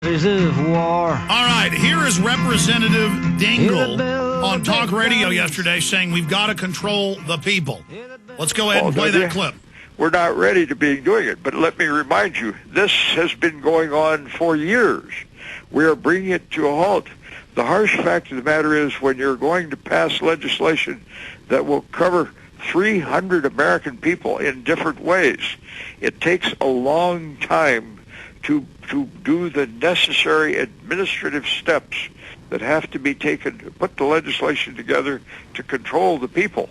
War. All right, here is Representative Dingell on talk radio yesterday saying we've got to control the people. Let's go ahead and play that clip. We're not ready to be doing it, but let me remind you, this has been going on for years. We are bringing it to a halt. The harsh fact of the matter is when you're going to pass legislation that will cover 300 American people in different ways, it takes a long time to do the necessary administrative steps that have to be taken to put the legislation together to control the people.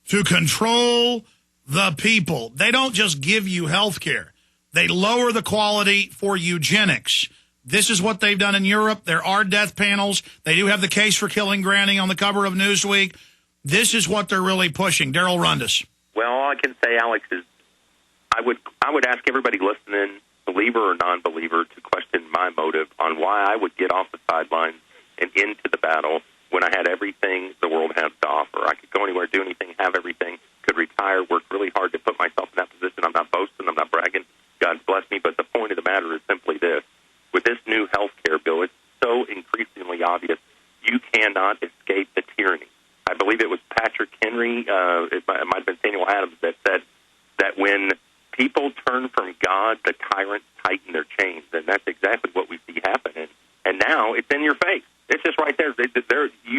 To control the people. They don't just give you health care. They lower the quality for eugenics. This is what they've done in Europe. There are death panels. They do have the case for killing granny on the cover of Newsweek. This is what they're really pushing. Darell Rundus. Well, all I can say, Alex, is I would ask everybody listening, believer or non-believer, to question my motive on why I would get off the sidelines and into the battle when I had everything the world has to offer. I could go anywhere, do anything, have everything, could retire, work really hard to put myself in that position. I'm not boasting, I'm not bragging. God's blessed me, but the point of the matter is simply this. With this new health care bill, it's so increasingly obvious you cannot escape the tyranny. I believe it was Patrick Henry, it might have been Samuel Adams, that said that when people turn from God, the tyrants tighten their chains, and that's exactly what we see happening. And now it's in your face. It's just right there.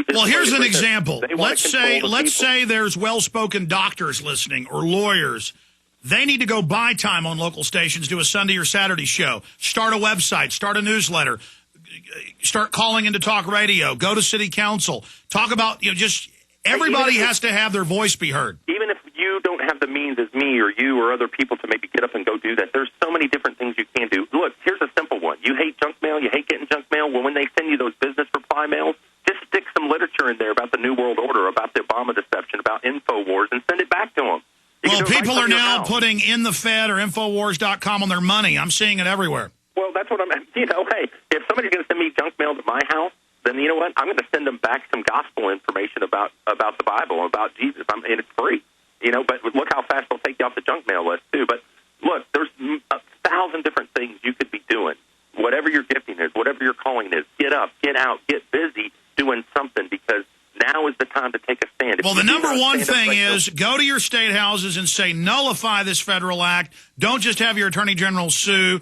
Well, here's an example. Let's say there's well-spoken doctors listening or lawyers. They need to go buy time on local stations, do a Sunday or Saturday show, start a website, start a newsletter, start calling into talk radio, go to city council, talk about, just everybody has to have their voice be heard. Even if you don't have the means as me or you or other people to maybe get up and go do that, there's so many different things you can do. Look, here's a simple one. You hate junk mail, you hate getting junk mail. Well, when they send you those business reply mails, just stick some literature in there about the New World Order, about the Obama deception, about InfoWars, and send it back to them. Well, people are now putting in the Fed or Infowars.com on their money. I'm seeing it everywhere. Well, that's what I'm, hey, if somebody's going to send me junk mail to my house, then you know what? I'm going to send them back some gospel information about the Bible, about Jesus. And it's free, but look how fast they'll take you off the junk mail list, too. But look, there's 1,000 different things you could be doing. Whatever your gifting is, whatever your calling is, get up, get out, get busy doing something, because now is the time to take a stand. Well, the number one thing is go to your state houses and say nullify this federal act. Don't just have your attorney general sue.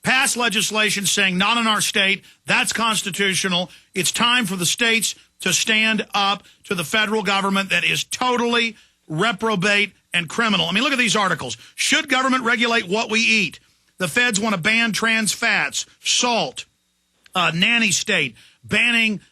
Pass legislation saying not in our state. That's constitutional. It's time for the states to stand up to the federal government that is totally reprobate and criminal. I mean, look at these articles. Should government regulate what we eat? The feds want to ban trans fats, salt, nanny state, banning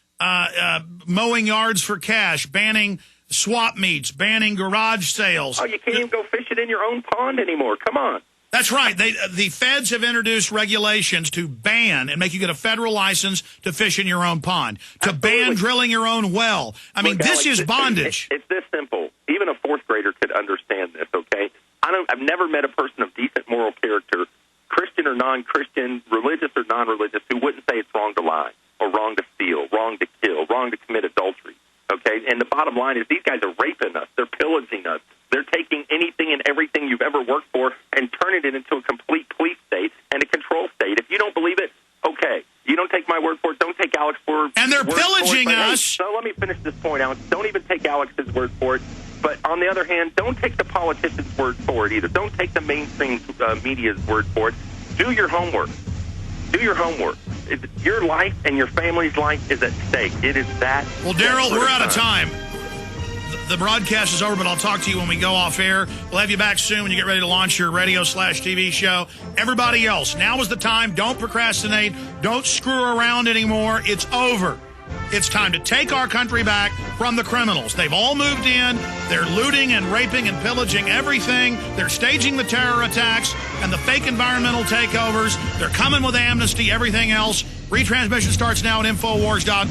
mowing yards for cash, banning swap meets, banning garage sales. Oh, you can't even go fishing in your own pond anymore. Come on. That's right. The feds have introduced regulations to ban and make you get a federal license to fish in your own pond, to ban drilling your own well. I mean, this is bondage. It's this simple. Even a fourth grader could understand this, okay? I've never met a person of decent moral character, Christian or non-Christian, religious or non-religious, who wouldn't say it's wrong to lie or wrong to steal, wrong to kill, wrong to commit adultery, okay? And the bottom line is these guys are raping us. They're pillaging us. They're taking anything and everything you've ever worked for and turning it into a complete police state and a control state. If you don't believe it, okay. You don't take my word for it. Don't take Alex for it. And they're pillaging us. So let me finish this point, Alex. Don't even take Alex's word for it. But on the other hand, don't take the politician's word for it either. Don't take the mainstream media's word for it. Do your homework. Do your homework. Your life and your family's life is at stake. It is that. Well, Darell, we're out of time. The broadcast is over, but I'll talk to you when we go off air. We'll have you back soon when you get ready to launch your radio/TV show. Everybody else, now is the time. Don't procrastinate. Don't screw around anymore. It's over. It's time to take our country back from the criminals. They've all moved in. They're looting and raping and pillaging everything. They're staging the terror attacks and the fake environmental takeovers. They're coming with amnesty, everything else. Retransmission starts now at Infowars.com.